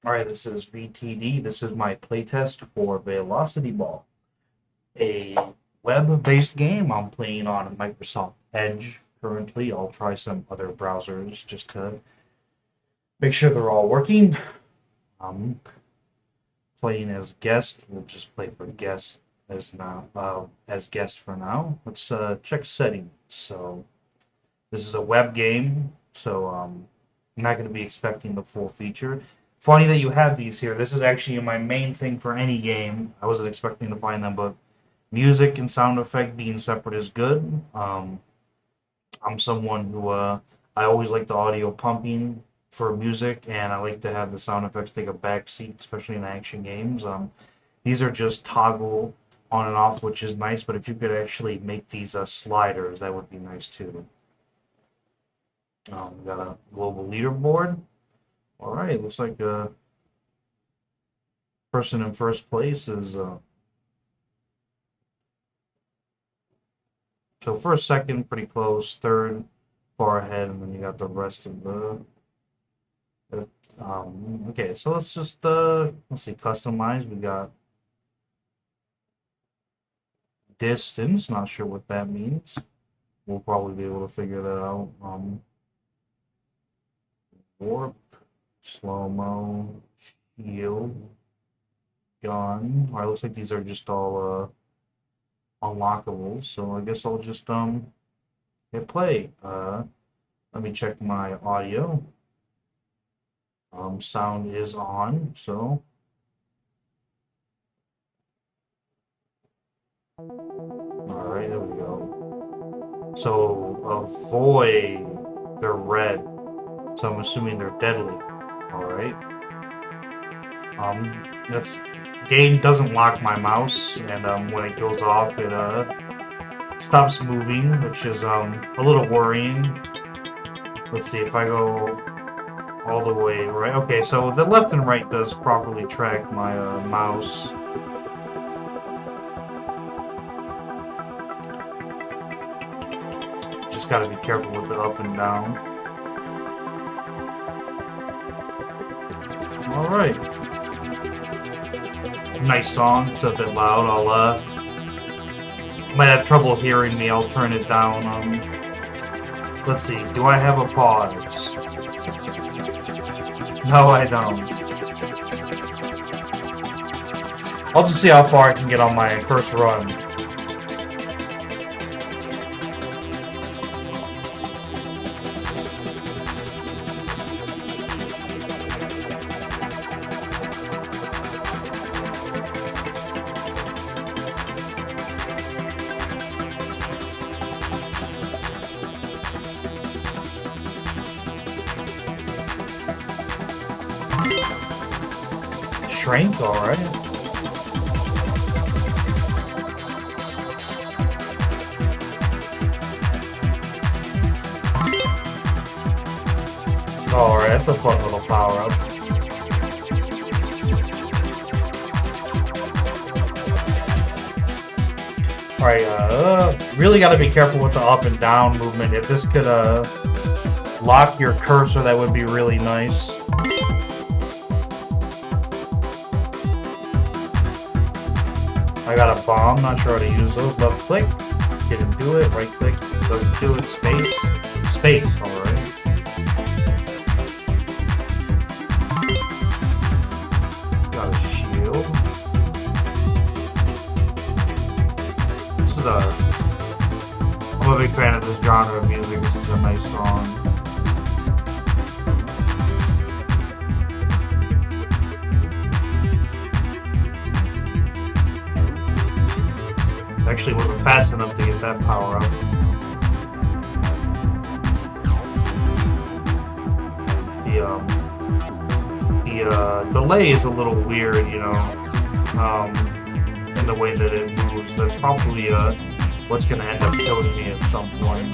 Alright, this is VTD. This is my playtest for Velocity Ball, a web-based game I'm playing on Microsoft Edge currently. I'll try some other browsers just to make sure they're all working. I'm playing as guest. We'll just play for guest as guest for now. Let's check settings. So this is a web game, so I'm not going to be expecting the full feature. Funny that you have these here. This is actually my main thing for any game. I wasn't expecting to find them, but music and sound effect being separate is good. I'm someone who I always like the audio pumping for music, and I like to have the sound effects take a back seat, especially in action games. These are just toggle on and off, which is nice, but if you could actually make these sliders, that would be nice too. We got a global leaderboard. All right, looks like a person in first place is so first, second, pretty close. Third, far ahead, and then you got the rest of the. Okay, so let's just let's see, customize. We got distance. Not sure what that means. We'll probably be able to figure that out. Warp, slow-mo, shield, gun. All right, looks like these are just all unlockable. So I guess I'll just hit play. Let me check my audio. Sound is on, so. All right, there we go. So avoid, they're red. So I'm assuming they're deadly. All right. This game doesn't lock my mouse, and when it goes off, it stops moving, which is a little worrying. Let's see if I go all the way right. Okay, so the left and right does properly track my mouse. Just gotta be careful with the up and down. All right. Nice song. It's a bit loud. I'll might have trouble hearing me. I'll turn it down. Let's see. Do I have a pause? No, I don't. I'll just see how far I can get on my first run. Shrink, alright. Alright, that's a fun little power-up. Alright, really gotta be careful with the up and down movement. If this could, lock your cursor, that would be really nice. I got a bomb, not sure how to use those. Left click, didn't do it. Right click, doesn't do it. Space, space, alright. Got a shield. This is I'm a big fan of this genre of music. This is a nice song. Actually wasn't fast enough to get that power up. The delay is a little weird, you know, in the way that it moves. That's probably what's going to end up killing me at some point.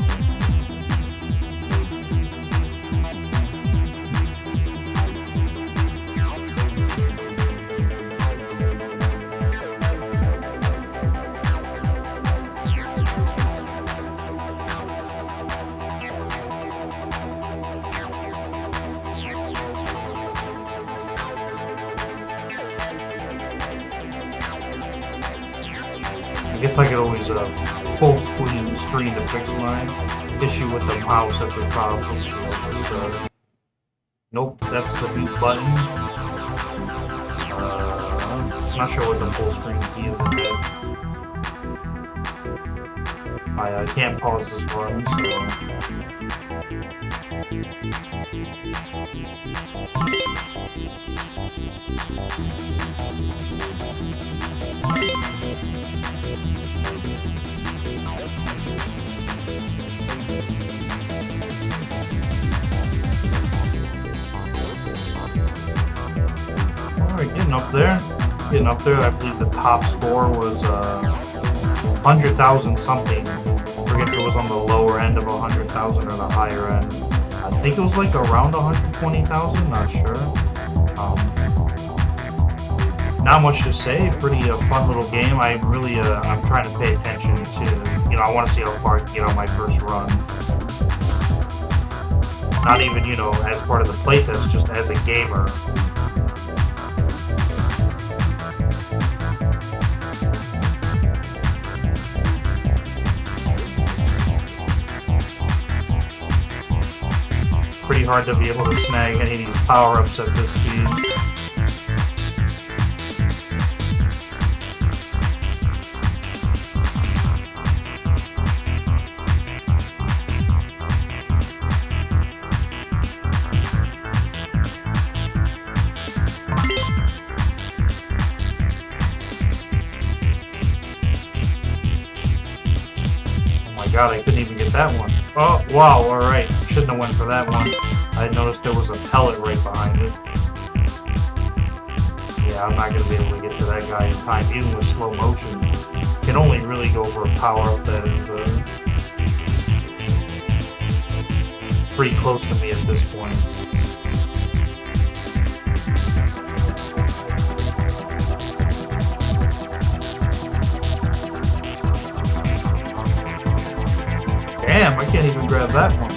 guess I could always full screen to fix my issue with the mouse at the top. Nope, that's the mute button. Not sure what the full screen key is in there. I can't pause this run, so... Alright, getting up there. Getting up there, I believe the top score was 100,000 something. I forget if it was on the lower end of 100,000 or the higher end. I think it was like around 120,000, not sure. Not much to say, pretty fun little game. I'm trying to pay attention to, I want to see how far I can get on my first run. Not even, as part of the playtest, just as a gamer. Pretty hard to be able to snag any of these power-ups at this speed. Oh my god, I couldn't even get that one. Oh, wow, alright. Shouldn't have went for that one. I noticed there was a pellet right behind it. Yeah, I'm not going to be able to get to that guy in time, even with slow motion. Can only really go for a power-up that is pretty close to me at this point. Damn, I can't even grab that one.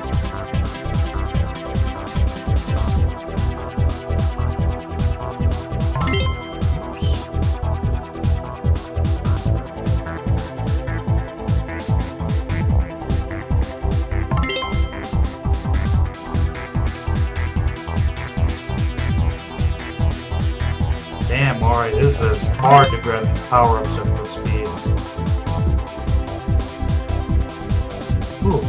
Damn, alright, this is hard to grab power-ups at this speed. Ooh.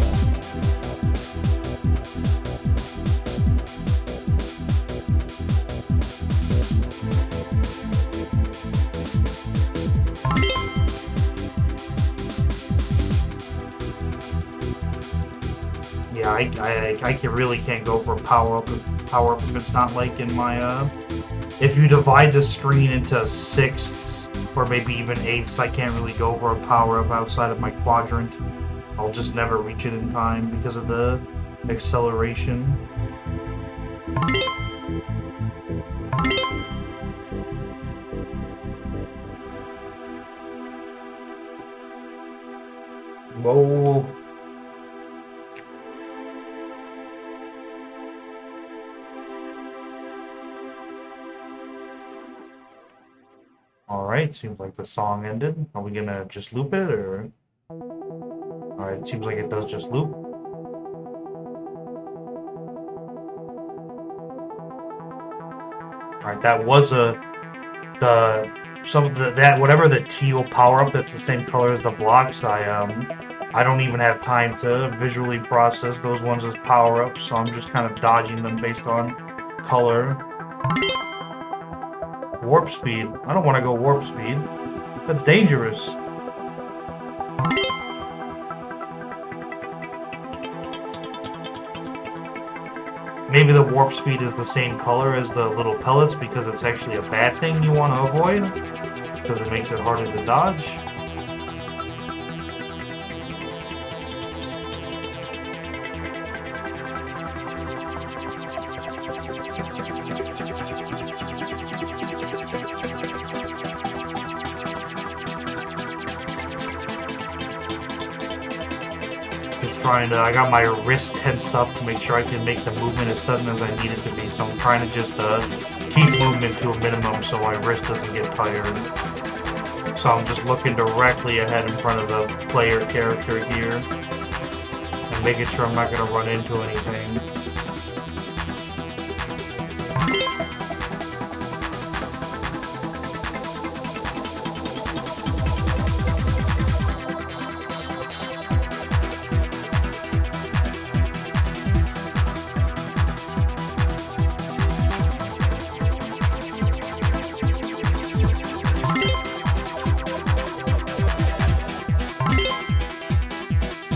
Yeah, I really can't go for a power-up if it's not like in my, if you divide the screen into sixths, or maybe even eighths, I can't really go for a power-up outside of my quadrant. I'll just never reach it in time because of the acceleration. Whoa. Alright, seems like the song ended. Are we gonna just loop it, or...? Alright, it seems like it does just loop. Alright, that was whatever the teal power-up that's the same color as the blocks, I don't even have time to visually process those ones as power-ups, so I'm just kind of dodging them based on color. Warp speed. I don't want to go warp speed. That's dangerous. Maybe the warp speed is the same color as the little pellets because it's actually a bad thing you want to avoid, because it makes it harder to dodge. I got my wrist tensed up to make sure I can make the movement as sudden as I need it to be, so I'm trying to just keep movement to a minimum so my wrist doesn't get tired. So I'm just looking directly ahead in front of the player character here. And making sure I'm not going to run into anything.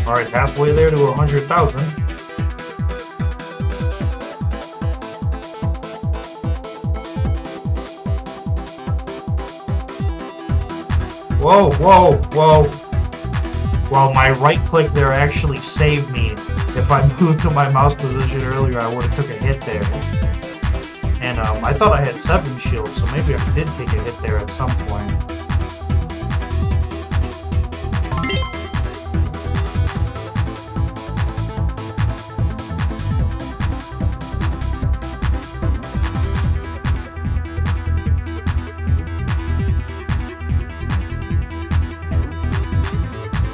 Alright, halfway there to 100,000. Whoa, whoa, whoa. Well, my right click there actually saved me. If I moved to my mouse position earlier, I would have took a hit there. And I thought I had 7 shields, so maybe I did take a hit there at some point.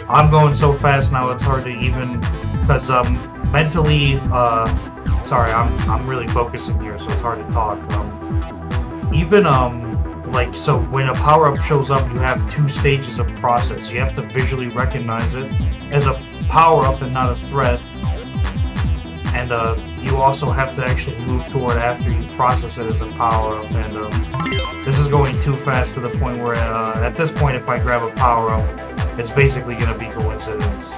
I'm going so fast now it's hard to even, because mentally, sorry, I'm really focusing here, so it's hard to talk. Like, so when a power-up shows up, you have 2 stages of process. You have to visually recognize it as a power-up and not a threat. And you also have to actually move toward after you process it as a power-up. And this is going too fast to the point where, at this point, if I grab a power-up, it's basically going to be coincidence.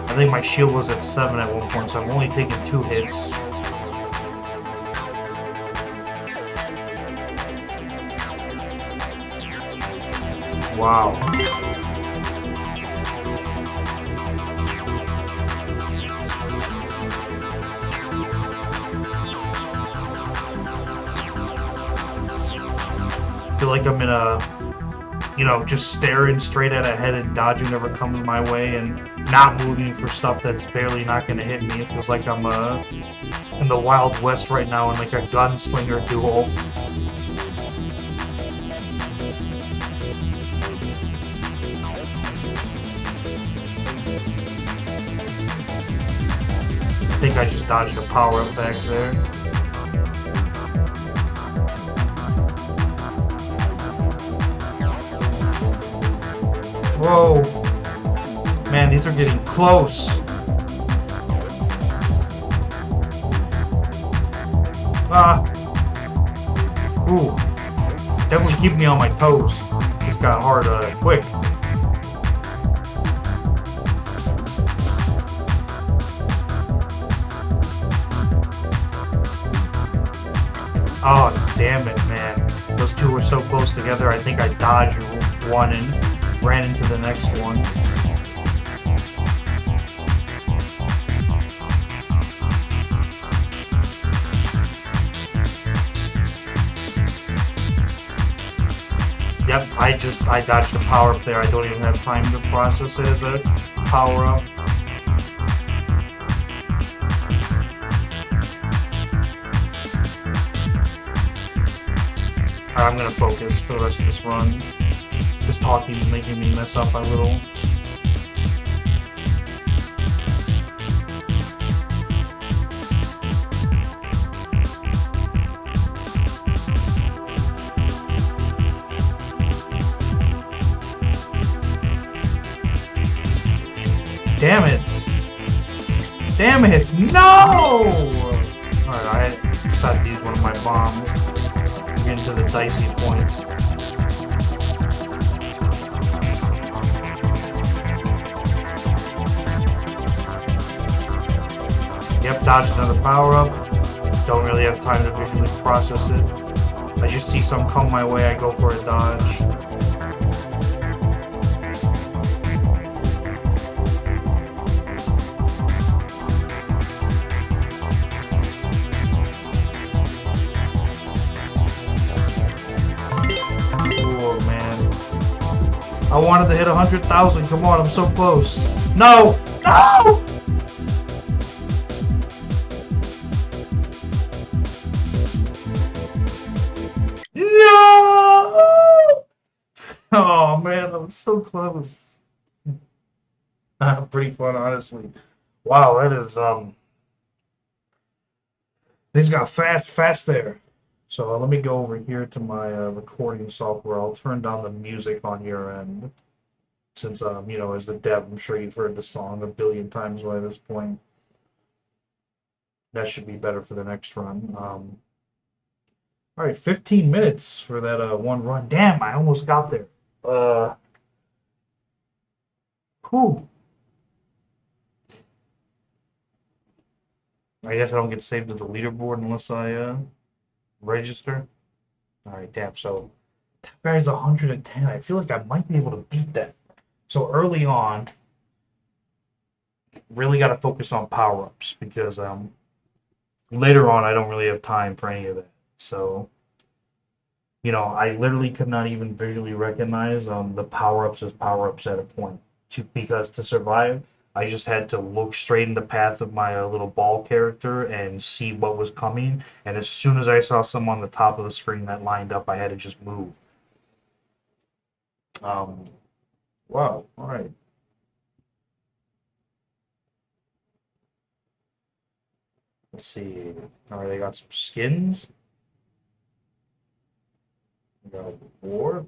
I think my shield was at 7 at one point, so I've only taken 2 hits. Wow. I feel like I'm in a, just staring straight at ahead and dodging whatever comes my way and not moving for stuff that's barely not going to hit me. It feels like I'm in the Wild West right now in like a gunslinger duel. I think I just dodged a power-up back there. Whoa! Man, these are getting close. Ah! Ooh. Definitely keep me on my toes. This got hard quick. Oh, damn it, man. Those two were so close together, I think I dodged one and ran into the next one. Yep, I dodged the power up there. I don't even have time to process it as a power up. I'm gonna focus for the rest of this run. Just talking is making me mess up a little. Damn it! Damn it! No! Alright, I decided to use one of my bombs. Get into the dicey points. Yep, dodge another power up. Don't really have time to visually process it. I just see some come my way, I go for a dodge. I wanted to hit 100,000. Come on, I'm so close. No! No! No! so close. Pretty fun, honestly. Wow, that is these got fast there. So let me go over here to my recording software. I'll turn down the music on your end, since you know, as the dev, I'm sure you've heard the song a billion times by this point. That should be better for the next run. All right, 15 minutes for that one run. Damn, I almost got there. Uh, whew. I guess I don't get saved to the leaderboard unless I register. All right, damn. So that guy's 110. I feel like I might be able to beat that. So early on, really got to focus on power ups because later on I don't really have time for any of that. So you know, I literally could not even visually recognize the power ups as power ups at a point. Because to survive, I just had to look straight in the path of my little ball character and see what was coming. And as soon as I saw someone on the top of the screen that lined up, I had to just move. Um, wow. All right. Let's see. All right, they got some skins. We got a war.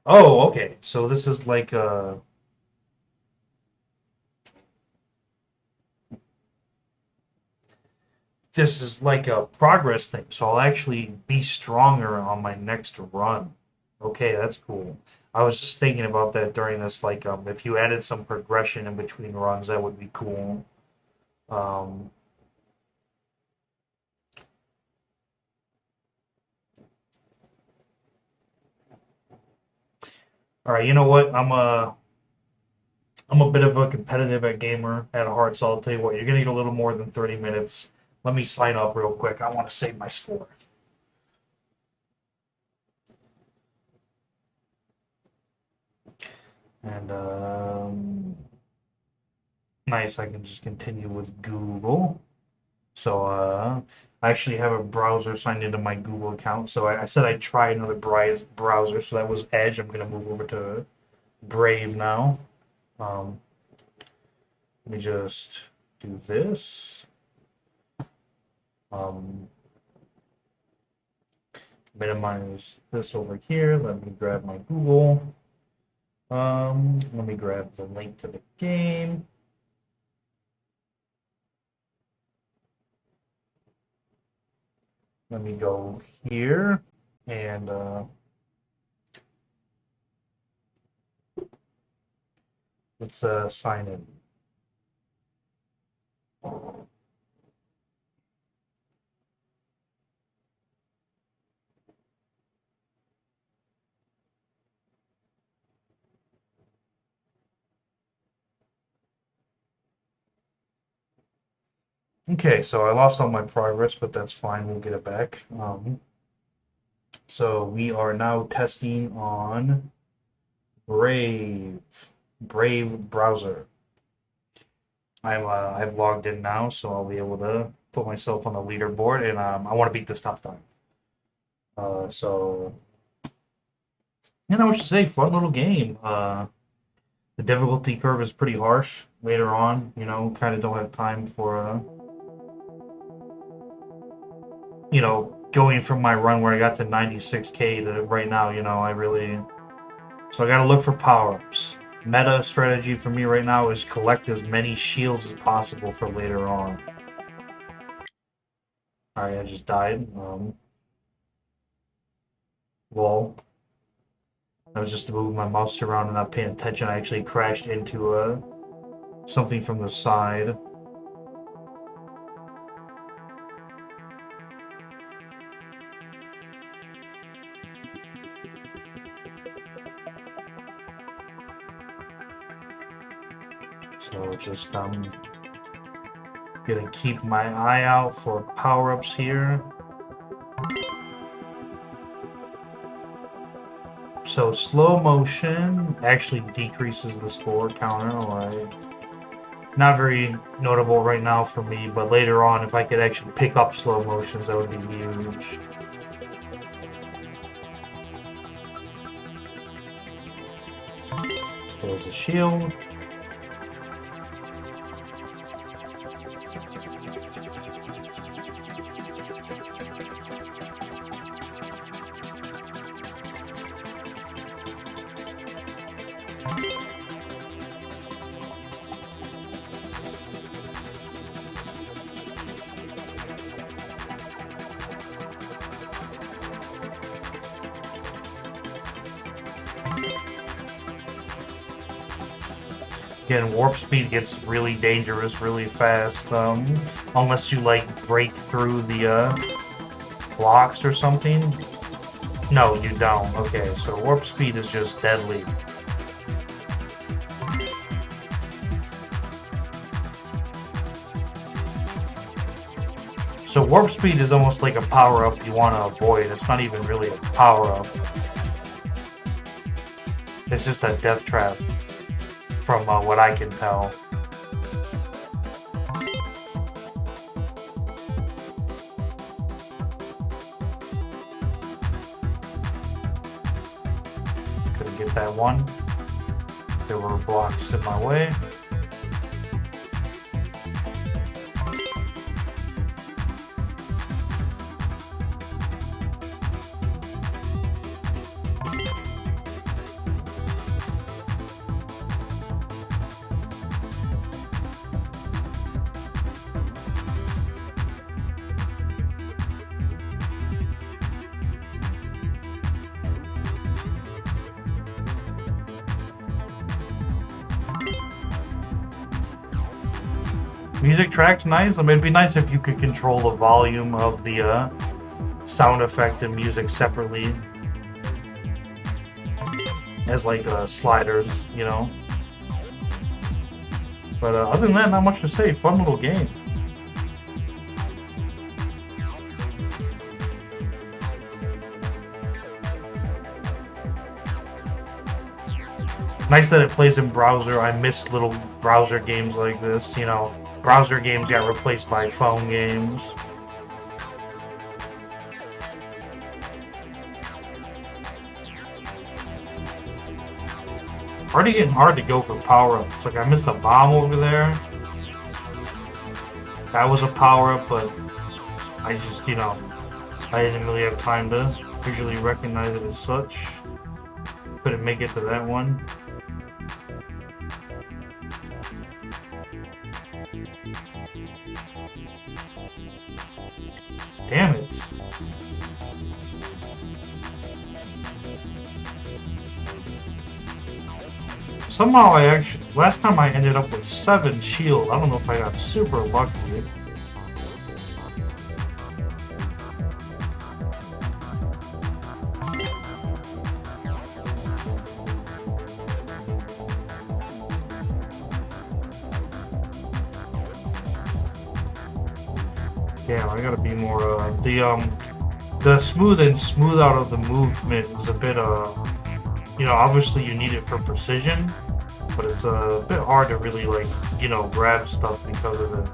Oh, okay. So this is like a progress thing. So I'll actually be stronger on my next run. Okay, that's cool. I was just thinking about that during this, like, if you added some progression in between runs, that would be cool. Um, all right, you know what? I'm a bit of a competitive gamer at heart, so I'll tell you what, you're gonna need a little more than 30 minutes. Let me sign up real quick. I want to save my score. And nice, I can just continue with Google. So I actually have a browser signed into my Google account. So I said I'd try another browser. So that was Edge. I'm going to move over to Brave now. Um, Let me just do this. Um, Minimize this over here. Let me grab my Google. Let me grab the link to the game. Let me go here and let's sign in. Okay, so I lost all my progress, but that's fine. We'll get it back. So we are now testing on Brave, Brave browser. I've logged in now, so I'll be able to put myself on the leaderboard, and I want to beat this top time. So you know what to say, fun little game. The difficulty curve is pretty harsh later on. You know, kind of don't have time for you know, going from my run where I got to 96k to right now. You know, I really so I got to look for power-ups. Meta strategy for me right now is collect as many shields as possible for later on. Alright, I just died. Lol. I was just moving my mouse around and not paying attention. I actually crashed into something from the side. So just gonna keep my eye out for power-ups here. So slow motion actually decreases the score counter, alright. Not very notable right now for me, but later on, if I could actually pick up slow motions, that would be huge. There's a shield. Again, warp speed gets really dangerous really fast, unless you like break through the blocks or something. No, you don't. Okay, so warp speed is just deadly. So warp speed is almost like a power-up you want to avoid. It's not even really a power-up. It's just a death trap, from what I can tell. Couldn't get that one. There were blocks in my way. Music track's nice. I mean, it'd be nice if you could control the volume of the sound effect and music separately, as like sliders, you know. But other than that, not much to say. Fun little game. Nice that it plays in browser. I miss little browser games like this, you know. Browser games got replaced by phone games. Already getting hard to go for power-ups. Like, I missed a bomb over there. That was a power-up, but I just, you know, I didn't really have time to visually recognize it as such. Couldn't make it to that one. Damn it. Somehow last time I ended up with 7 shield. I don't know if I got super lucky. Damn, I gotta be more, the smooth out of the movement is a bit, you know, obviously you need it for precision, but it's a bit hard to really, like, you know, grab stuff because of it.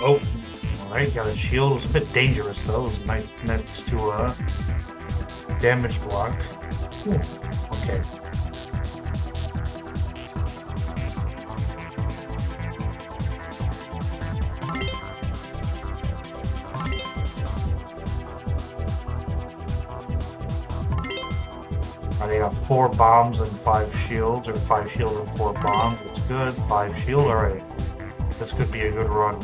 Oh, alright, got a shield. It's a bit dangerous though. It's next to a damage block. Ooh, okay. They got 4 bombs and 5 shields, or 5 shields and 4 bombs. It's good. 5 shield. Alright. This could be a good run.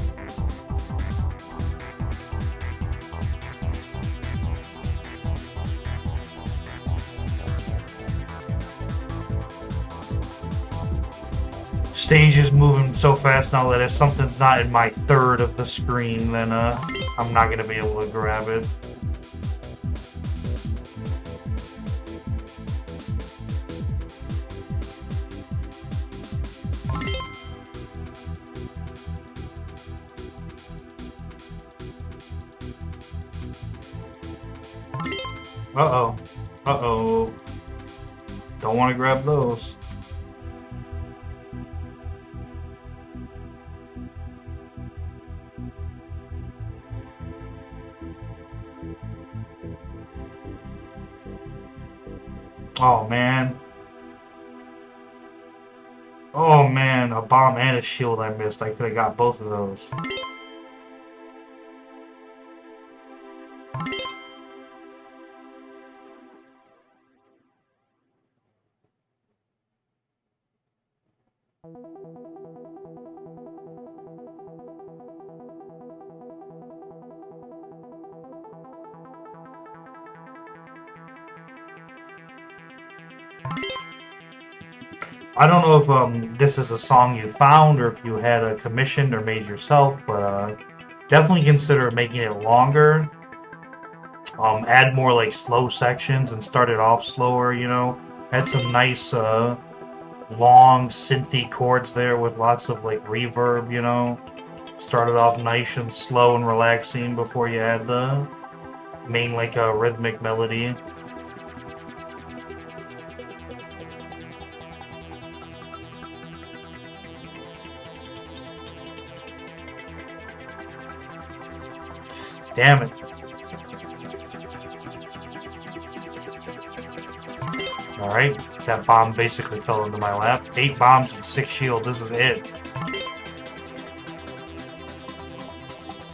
Stage is moving so fast now that if something's not in my third of the screen, then I'm not going to be able to grab it. Uh-oh. Uh-oh. Don't want to grab those. Oh, man. Oh, man. A bomb and a shield I missed. I could have got both of those. I don't know if this is a song you found or if you had a commissioned or made yourself, but definitely consider making it longer. Add more like slow sections and start it off slower, you know. Add some nice long synthy chords there with lots of like reverb, you know. Start it off nice and slow and relaxing before you add the main like rhythmic melody. Damn it. Alright, that bomb basically fell into my lap. 8 bombs and 6 shield, this is it.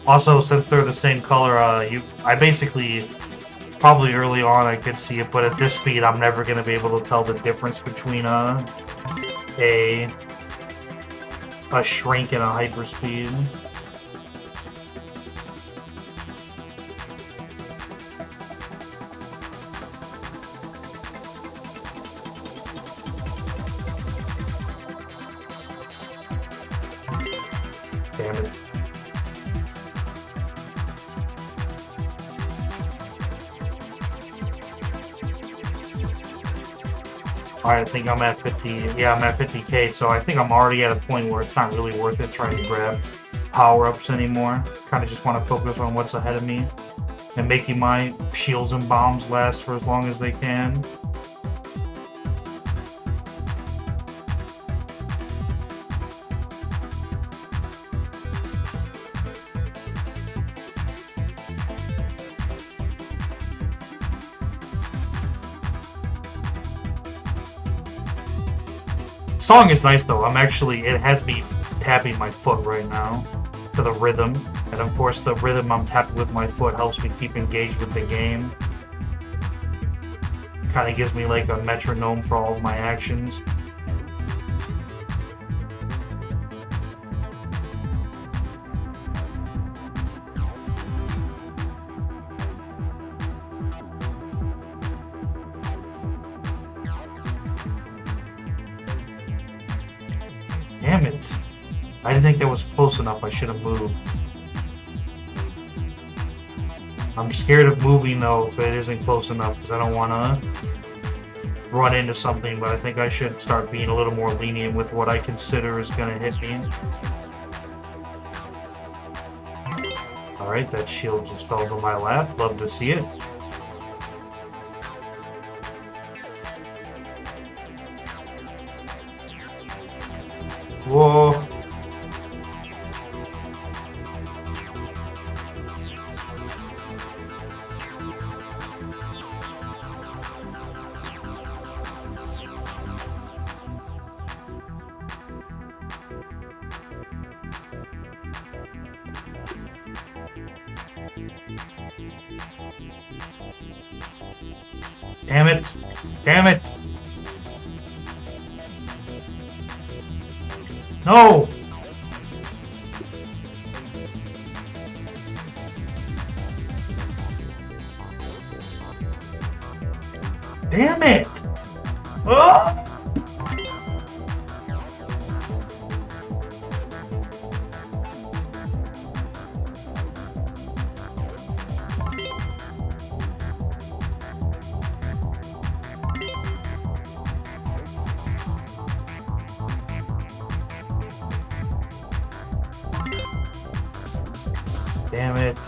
Also, since they're the same color, I basically, probably early on I could see it, but at this speed I'm never going to be able to tell the difference between a shrink and a hyperspeed. Damn it. Alright, I think I'm at 50, yeah, I'm at 50k, so I think I'm already at a point where it's not really worth it trying to grab power-ups anymore. Kind of just want to focus on what's ahead of me and making my shields and bombs last for as long as they can. Song is nice though. It has me tapping my foot right now to the rhythm. And of course the rhythm I'm tapping with my foot helps me keep engaged with the game. Kind of gives me like a metronome for all of my actions. Damn it. I didn't think that was close enough. I should have moved. I'm scared of moving though if it isn't close enough because I don't want to run into something, but I think I should start being a little more lenient with what I consider is going to hit me. Alright, that shield just fell to my lap. Love to see it. Whoa. Damn it. Damn it! No! Damn it! Oh! Damn it.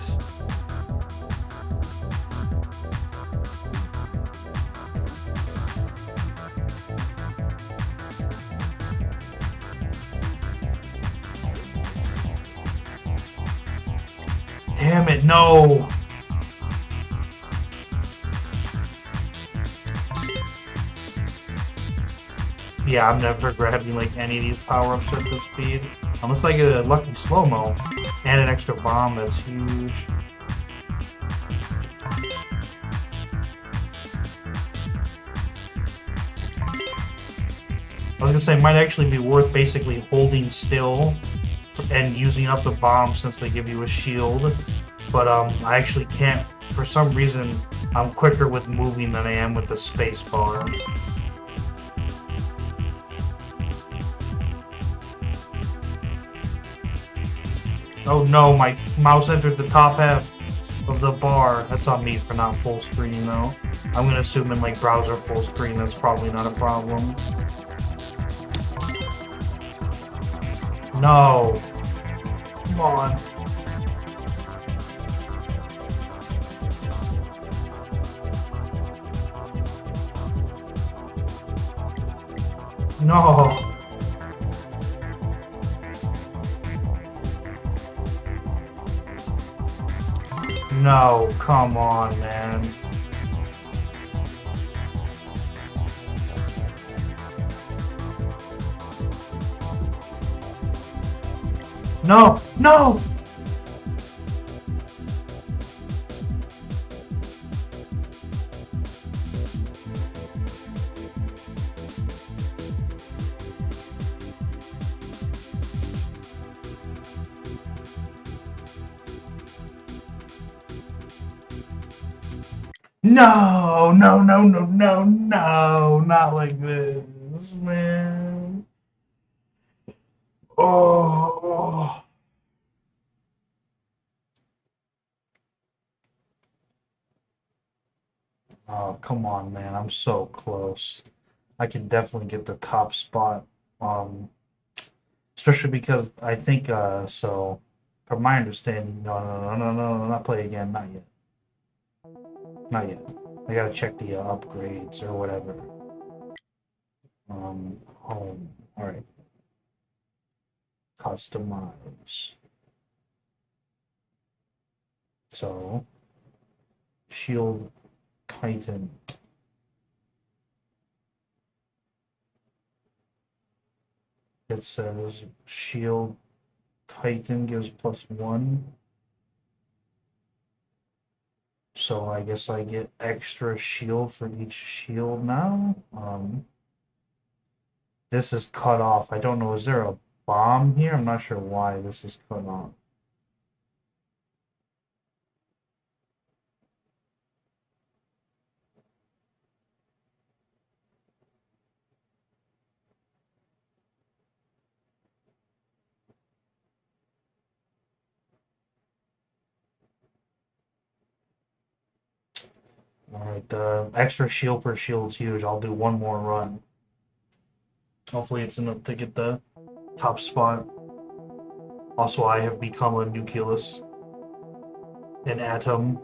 Damn it, no! Yeah, I'm never grabbing like any of these power-ups at this speed. Unless I get a lucky slow-mo and an extra bomb, that's huge. I was gonna say, it might actually be worth basically holding still and using up the bomb since they give you a shield. But I actually can't, for some reason, I'm quicker with moving than I am with the space bar. Oh no, my mouse entered the top half of the bar. That's on me for not full screen though. I'm gonna assume in like browser full screen that's probably not a problem. No. Come on. No. No, come on, man. No, no! No, no, no, no, no, no, not like this, man. Oh. Oh, come on, man. I'm so close. I can definitely get the top spot. Especially because I think, so, from my understanding, no, no, no, no, no, no, not play again, not yet. Not yet. I gotta check the upgrades or whatever. Home. Alright. Customize. So, Shield Titan. It says Shield Titan gives +1. So I guess I get extra shield for each shield now. This is cut off. I don't know. Is there a bomb here? I'm not sure why this is cut off. Alright, the extra shield per shield is huge. I'll do one more run. Hopefully it's enough to get the top spot. Also, I have become a nucleus. An atom.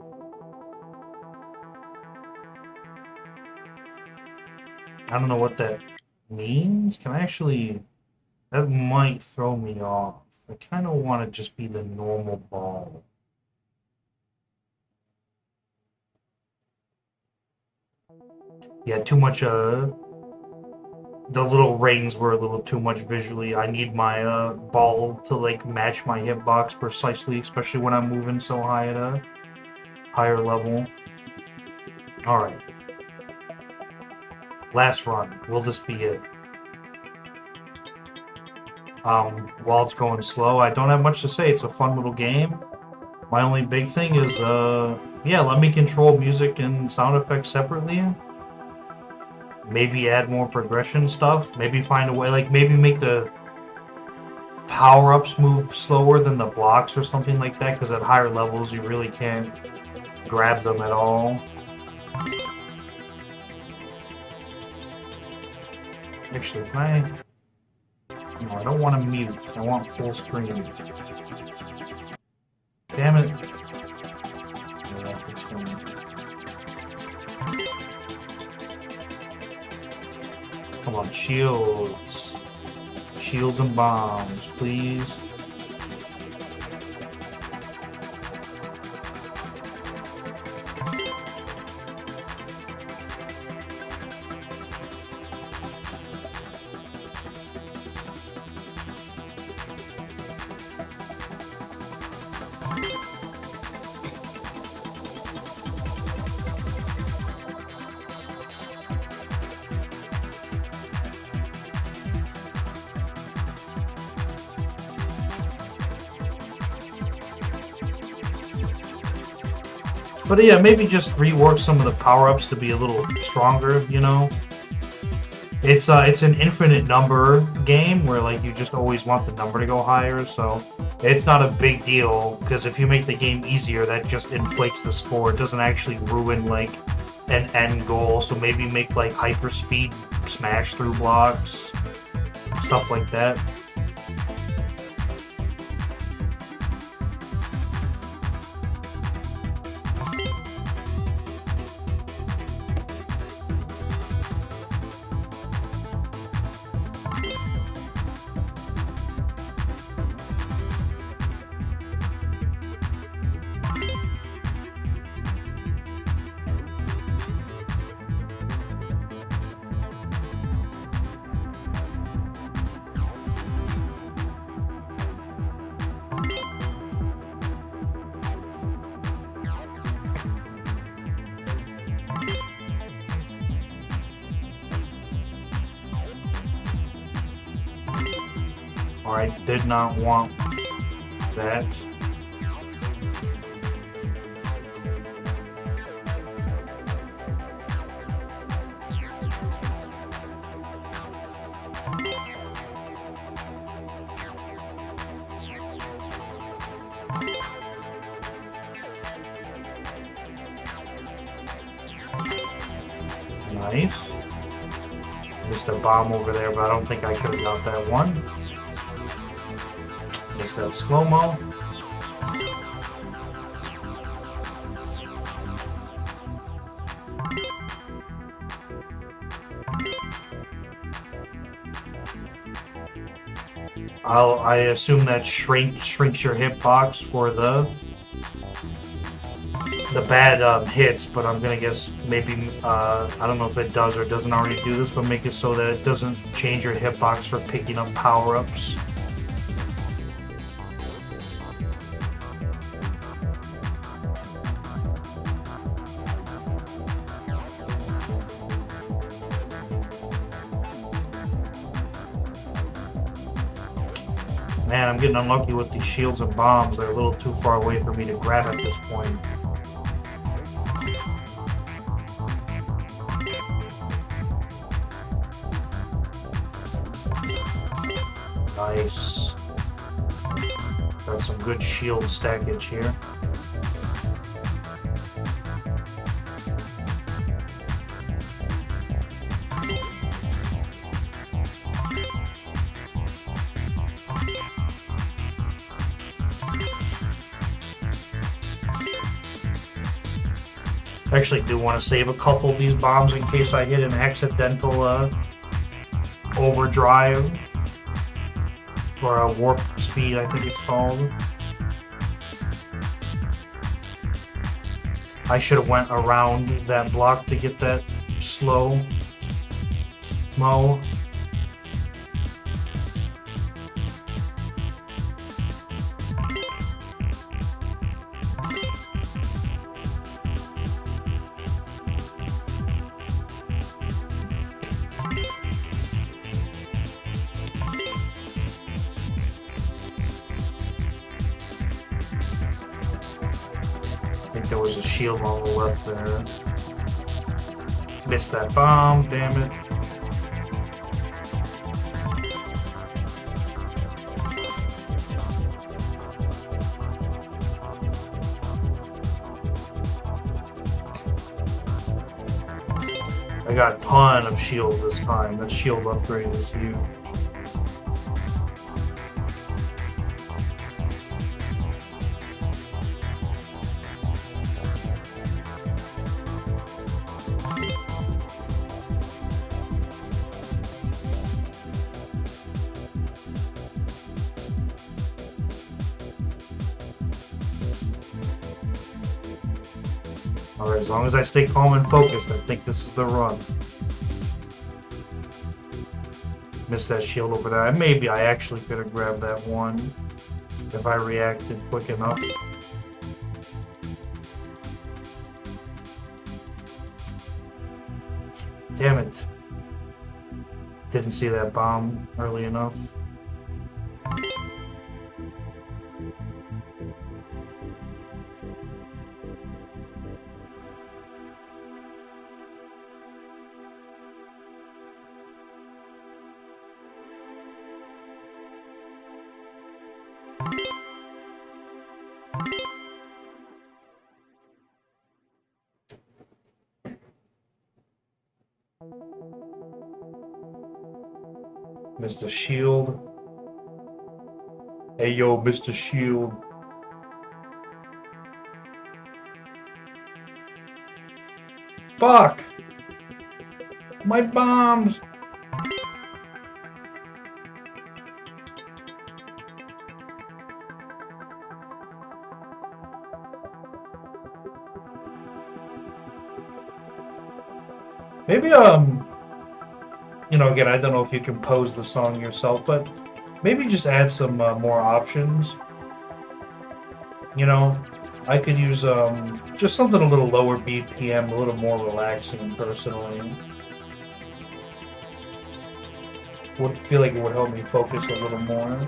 I don't know what that means. Can I actually... That might throw me off. I kind of want to just be the normal ball. Yeah, too much, the little rings were a little too much visually. I need my, ball to, like, match my hitbox precisely, especially when I'm moving so high at a... higher level. Alright. Last run. Will this be it? While it's going slow, I don't have much to say. It's a fun little game. My only big thing is, yeah, let me control music and sound effects separately. Maybe add more progression stuff. Maybe find a way, like, maybe make the power-ups move slower than the blocks or something like that, because at higher levels you really can't grab them at all. Actually, can I... No, I don't want to mute. I want full screen. Damn it. Come on, shields. Shields and bombs, please. But yeah, maybe just rework some of the power-ups to be a little stronger, you know? It's an infinite number game where like you just always want the number to go higher, so it's not a big deal, because if you make the game easier, that just inflates the score. It doesn't actually ruin like an end goal, so maybe make like hyperspeed smash through blocks, stuff like that. I did not want that. Nice. Missed a bomb over there, but I don't think I could have got that one. Missed that slow-mo. I assume that shrinks your hitbox for the bad hits, but I'm gonna guess maybe I don't know if it does or doesn't already do this, but make it so that it doesn't change your hitbox for picking up power-ups. Man, I'm getting unlucky with these shields and bombs. They're a little too far away for me to grab at this point. Nice. Got some good shield stackage here. I actually do want to save a couple of these bombs in case I hit an accidental overdrive. Or a warp speed, I think it's called. I should have went around that block to get that slow-mo. think there was a shield on the left there. Missed that bomb, damn it. I got a ton of shield this time. That shield upgrade is huge. Alright, as long as I stay calm and focused, I think this is the run. Missed that shield over there. Maybe I actually could have grabbed that one if I reacted quick enough. Damn it. Didn't see that bomb early enough. Mr. Shield. Hey yo, Mr. Shield. Fuck! My bombs! Maybe, you know, again, I don't know if you compose the song yourself, but maybe just add some more options. You know, I could use just something a little lower BPM, a little more relaxing personally. Would feel like it would help me focus a little more.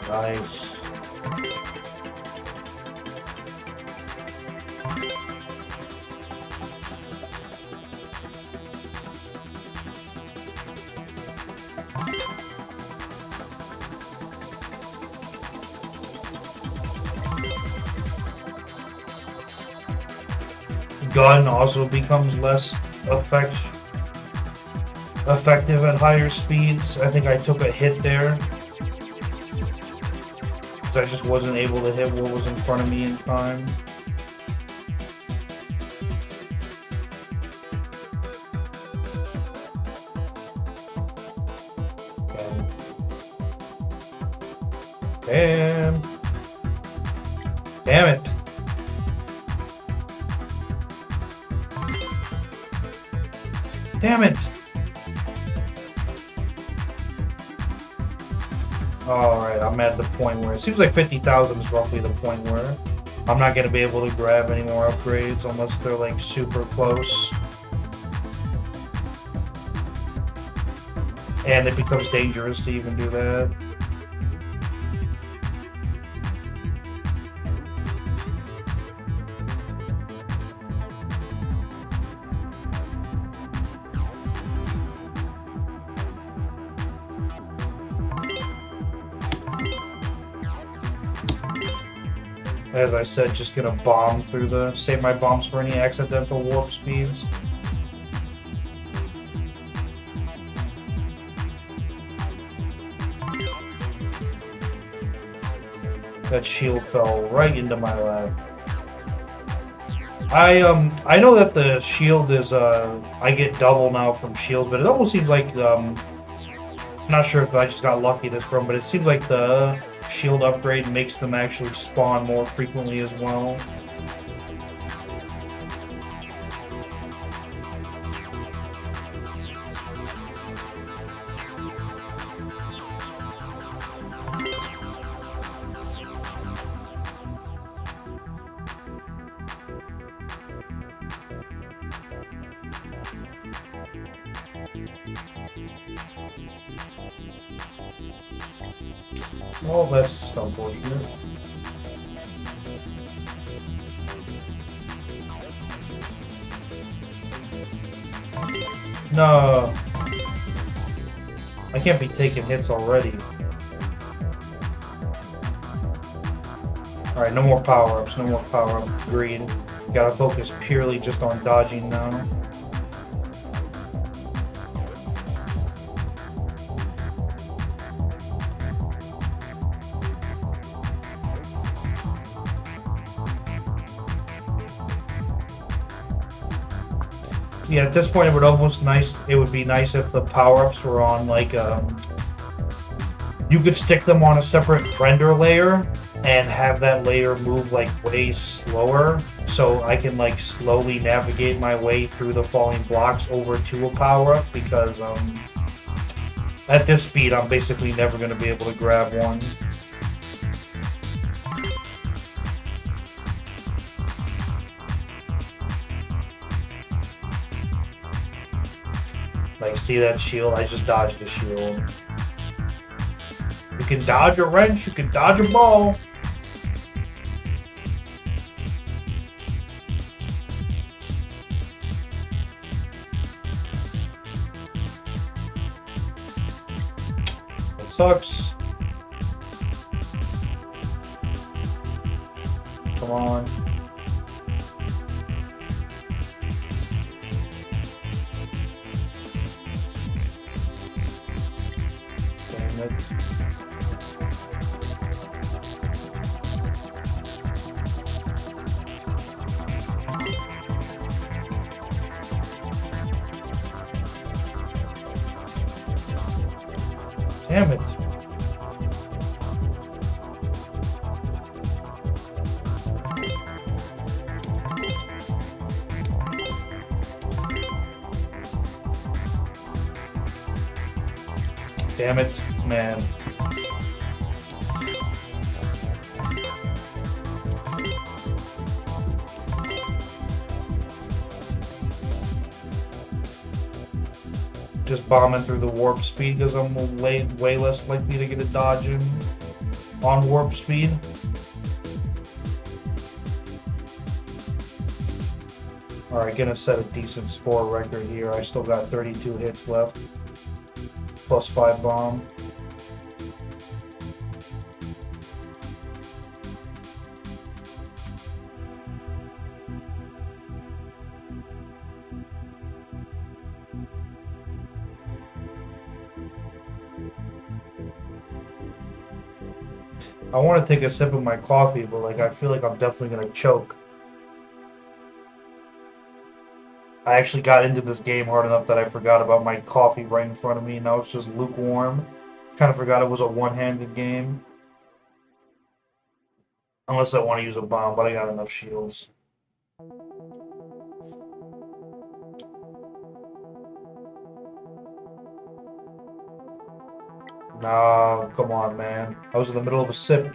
Nice. Gun also becomes less effective at higher speeds. I think I took a hit there. I just wasn't able to hit what was in front of me in time. Damn. Damn it. Damn it. Alright, I'm at the point where it seems like 50,000 is roughly the point where I'm not going to be able to grab any more upgrades unless they're like super close. And it becomes dangerous to even do that. As I said, just gonna bomb through save my bombs for any accidental warp speeds. That shield fell right into my lap. I know that the shield is I get double now from shields, but it almost seems like I'm not sure if I just got lucky this run, but it seems like the shield upgrade makes them actually spawn more frequently as well. Oh, that's unfortunate. No. I can't be taking hits already. Alright, no more power-ups, no more power-up greed. Gotta focus purely just on dodging now. Yeah, at this point it would be nice if the power-ups were on like you could stick them on a separate render layer and have that layer move like way slower, so I can like slowly navigate my way through the falling blocks over to a power-up, because at this speed I'm basically never going to be able to grab one. Like, see that shield? I just dodged the shield. You can dodge a wrench, you can dodge a ball. That sucks. Come on. Damn it. Damn it. Damn it, man. Just bombing through the warp speed because I'm way less likely to get a dodge in on warp speed. Alright, gonna set a decent score record here. I still got 32 hits left. Plus 5 bomb. I want to take a sip of my coffee, but like I feel like I'm definitely gonna choke. I actually got into this game hard enough that I forgot about my coffee right in front of me. Now it's just lukewarm. Kind of forgot it was a one-handed game. Unless I want to use a bomb, but I got enough shields. Nah, come on, man. I was in the middle of a sip.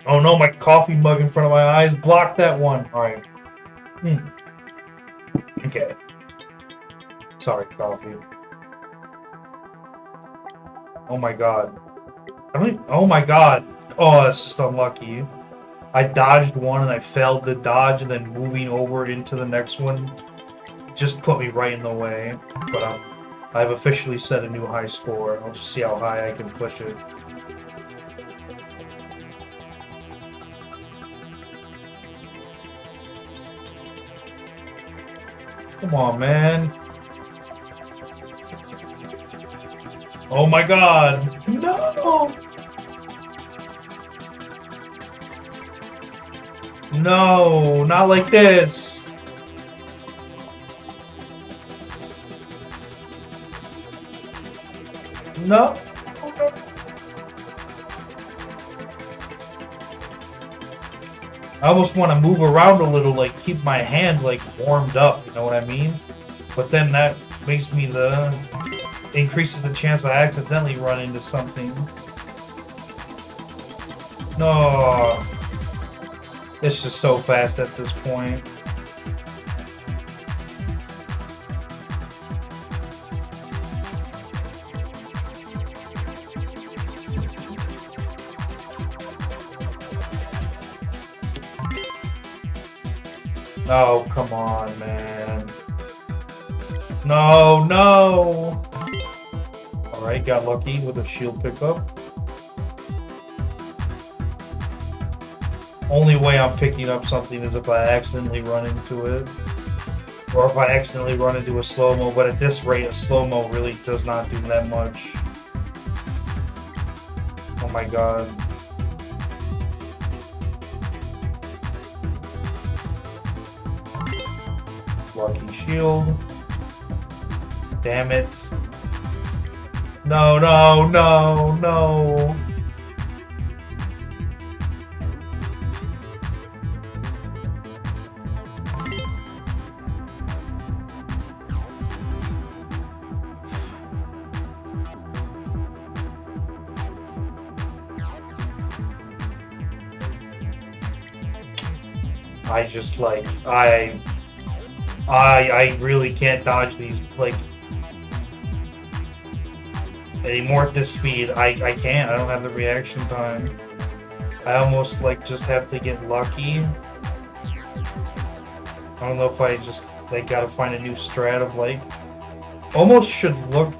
Oh no, my coffee mug in front of my eyes blocked that one. Alright. Okay. Sorry, coffee. Oh my god. Oh my god. Oh, that's just unlucky. I dodged one and I failed to dodge, and then moving over into the next one just put me right in the way. But I've officially set a new high score. I'll just see how high I can push it. Come on, man. Oh my god. No! No, not like this. No. I almost want to move around a little, like keep my hand like warmed up, you know what I mean? But then that makes me increases the chance I accidentally run into something. No. It's just so fast at this point. Oh, come on, man. No, no! Alright, got lucky with a shield pickup. Only way I'm picking up something is if I accidentally run into it. Or if I accidentally run into a slow-mo, but at this rate, a slow-mo really does not do that much. Oh my god. Lucky shield. Damn it. No, no, no, no. I just like I really can't dodge these like anymore at this speed. I can't. I don't have the reaction time. I almost like just have to get lucky. I don't know if I just like gotta find a new strat of like almost should look.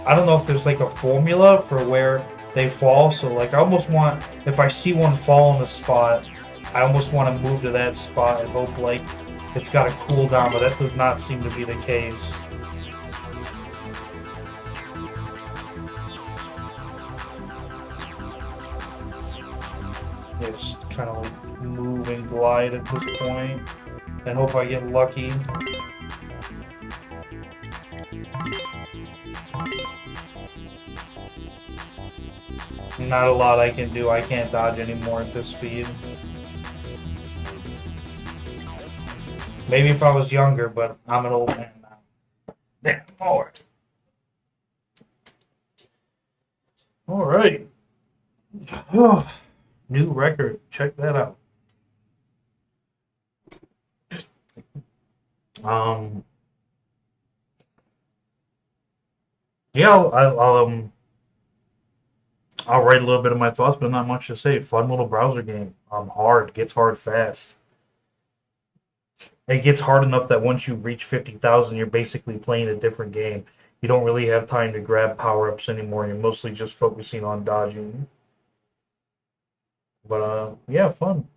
I don't know if there's like a formula for where they fall. So like I almost want if I see one fall in a spot, I almost want to move to that spot and hope like it's got a cooldown, but that does not seem to be the case. Yeah, just kind of like move and glide at this point and hope I get lucky. Not a lot I can do. I can't dodge anymore at this speed. Maybe if I was younger, but I'm an old man now. Damn, Lord. All right. New record. Check that out. Yeah, I'll write a little bit of my thoughts, but not much to say. Fun little browser game. Hard. Gets hard fast. It gets hard enough that once you reach 50,000, you're basically playing a different game. You don't really have time to grab power-ups anymore. You're mostly just focusing on dodging. But, yeah, fun.